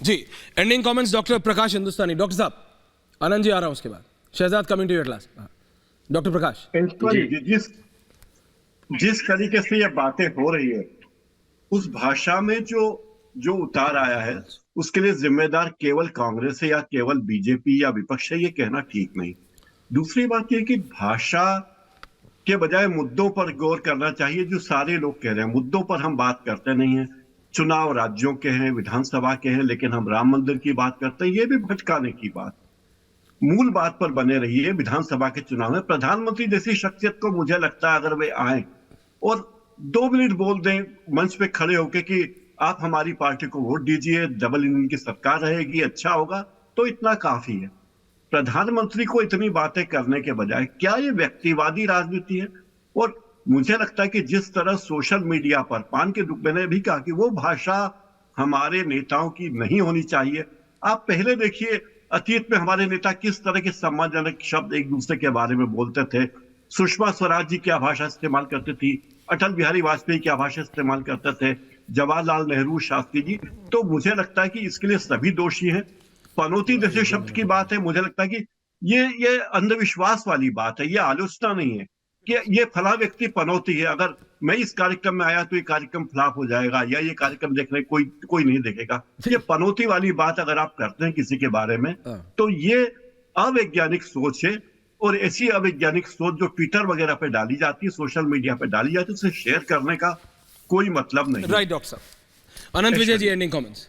जी, ending comments doctor Prakash Hindustani. Doctor साहब, आनंद जी आ रहा हूं उसके बाद। Shahzad coming to your class. Doctor Prakash जिस जिस तरीके से ये बातें हो रही है, उस भाषा में जो जो उतार आया है, उसके लिए जिम्मेदार केवल कांग्रेस है या केवल बीजेपी या विपक्ष है, ये कहना ठीक नहीं। दूसरी बात यह कि भाषा के बजाय मुद्दों पर गौर करना चाहिए। जो सारे लोग कह रहे हैं, मुद्दों पर हम बात करते नहीं है। चुनाव राज्यों के हैं, विधानसभा के हैं, लेकिन हम राम मंदिर की बात करते हैं, ये भी भटकाने की बात। मूल बात पर बने रहिए। विधानसभा के चुनाव में प्रधानमंत्री जैसी शख्सियत को मुझे लगता है अगर वे आए और 2 मिनट बोल दें मंच पे खड़े होकर कि आप हमारी पार्टी को वोट दीजिए, डबल इंजन की सरकार रहेगी, अच्छा होगा, तो इतना काफी है। प्रधानमंत्री को इतनी बातें करने के बजाय क्या ये व्यक्तिवादी राजनीति है? और मुझे लगता है कि जिस तरह सोशल मीडिया पर पान के दुख, मैंने भी कहा कि वो भाषा हमारे नेताओं की नहीं होनी चाहिए। आप पहले देखिए, अतीत में हमारे नेता किस तरह के सम्मानजनक शब्द एक दूसरे के बारे में बोलते थे। सुषमा स्वराज जी क्या भाषा इस्तेमाल करती थी, अटल बिहारी वाजपेयी क्या भाषा इस्तेमाल करते थे, जवाहरलाल नेहरू, शास्त्री जी। तो मुझे लगता है कि इसके लिए सभी दोषी हैं। पनौती जैसे शब्द की बात है, मुझे लगता है कि ये अंधविश्वास वाली बात है, ये आलोचना नहीं है कि ये फला व्यक्ति पनौती है, अगर मैं इस कार्यक्रम में आया तो ये कार्यक्रम फ्लॉप हो जाएगा या ये कार्यक्रम देखने कोई नहीं देखेगा। ये पनौती वाली बात अगर आप करते हैं किसी के बारे में, तो ये अवैज्ञानिक सोच है। और ऐसी अवैज्ञानिक सोच जो ट्विटर वगैरह पे डाली जाती है, सोशल मीडिया पे डाली जाती है, उसे शेयर करने का कोई मतलब नहीं। राइट डॉक्टर साहब। Anant Vijay ji, ending comments.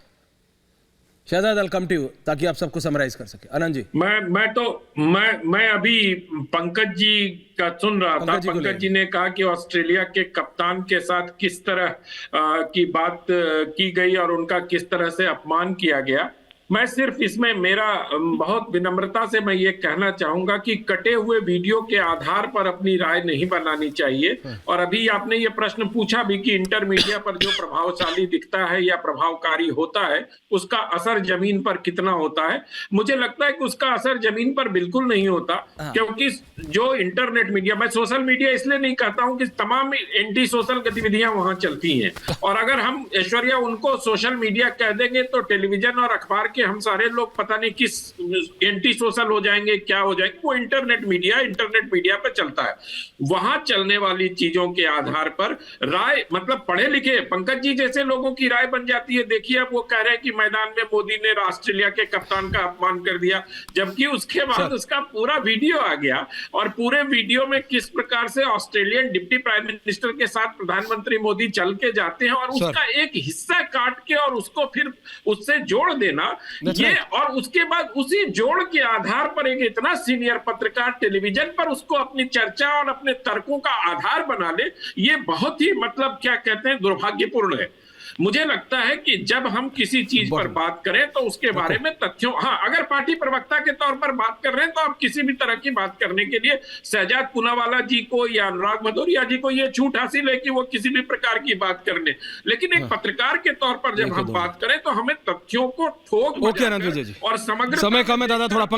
Shahzad, I will come to you ताकि आप सबको समराइज कर सके। आनंद जी। मैं अभी पंकज जी का सुन रहा था। पंकज जी ने कहा कि ऑस्ट्रेलिया के कप्तान के साथ किस तरह की बात की गई और उनका किस तरह से अपमान किया गया। मैं सिर्फ इसमें मेरा बहुत विनम्रता से मैं ये कहना चाहूंगा कि कटे हुए वीडियो के आधार पर अपनी राय नहीं बनानी चाहिए। और अभी आपने ये प्रश्न पूछा भी कि इंटरमीडिया पर जो प्रभावशाली दिखता है या प्रभावकारी होता है, उसका असर जमीन पर कितना होता है। मुझे लगता है कि उसका असर जमीन पर बिल्कुल नहीं होता, क्योंकि जो इंटरनेट मीडिया, मैं सोशल मीडिया इसलिए नहीं कहता हूं कि तमाम एंटी सोशल गतिविधियां वहां चलती हैं, और अगर हम ऐश्वर्या उनको सोशल मीडिया कह देंगे तो टेलीविजन और अखबार के हम सारे लोग पता नहीं किस एंटी सोशल हो जाएंगे, क्या हो जाएंगे। वो इंटरनेट मीडिया पे चलता है। वहां चलने वाली चीजों के आधार पर राय, मतलब पढ़े लिखे पंकज जी जैसे लोगों की राय बन जाती है। देखिए, अब वो कह रहे हैं कि मैदान में मोदी ने ऑस्ट्रेलिया के कप्तान का अपमान कर दिया, जबकि उसके बाद उसका पूरा वीडियो आ गया, और पूरे वीडियो में किस प्रकार से ऑस्ट्रेलियन डिप्टी प्राइम मिनिस्टर के साथ प्रधानमंत्री मोदी चल के जाते हैं, और उसका एक हिस्सा काट के और उसको फिर उससे जोड़ देना, ये और उसके बाद उसी जोड़ के आधार पर एक इतना सीनियर पत्रकार टेलीविजन पर उसको अपनी चर्चा और अपने तर्कों का आधार बना ले, ये बहुत ही मतलब क्या कहते हैं, दुर्भाग्यपूर्ण है। मुझे लगता है कि जब हम किसी चीज पर बात करें तो उसके बारे में तथ्यों, हाँ, अगर पार्टी प्रवक्ता के तौर पर बात कर रहे हैं तो आप किसी भी तरह की बात करने के लिए शहजाद पूनावाला जी को या अनुराग भदौरिया जी को ये छूट हासिल है कि वो किसी भी प्रकार की बात कर ले, लेकिन एक पत्रकार के तौर पर जब हम बात करें तो हमें तथ्यों को ठोक और समग्र समय कम है दादा, थोड़ा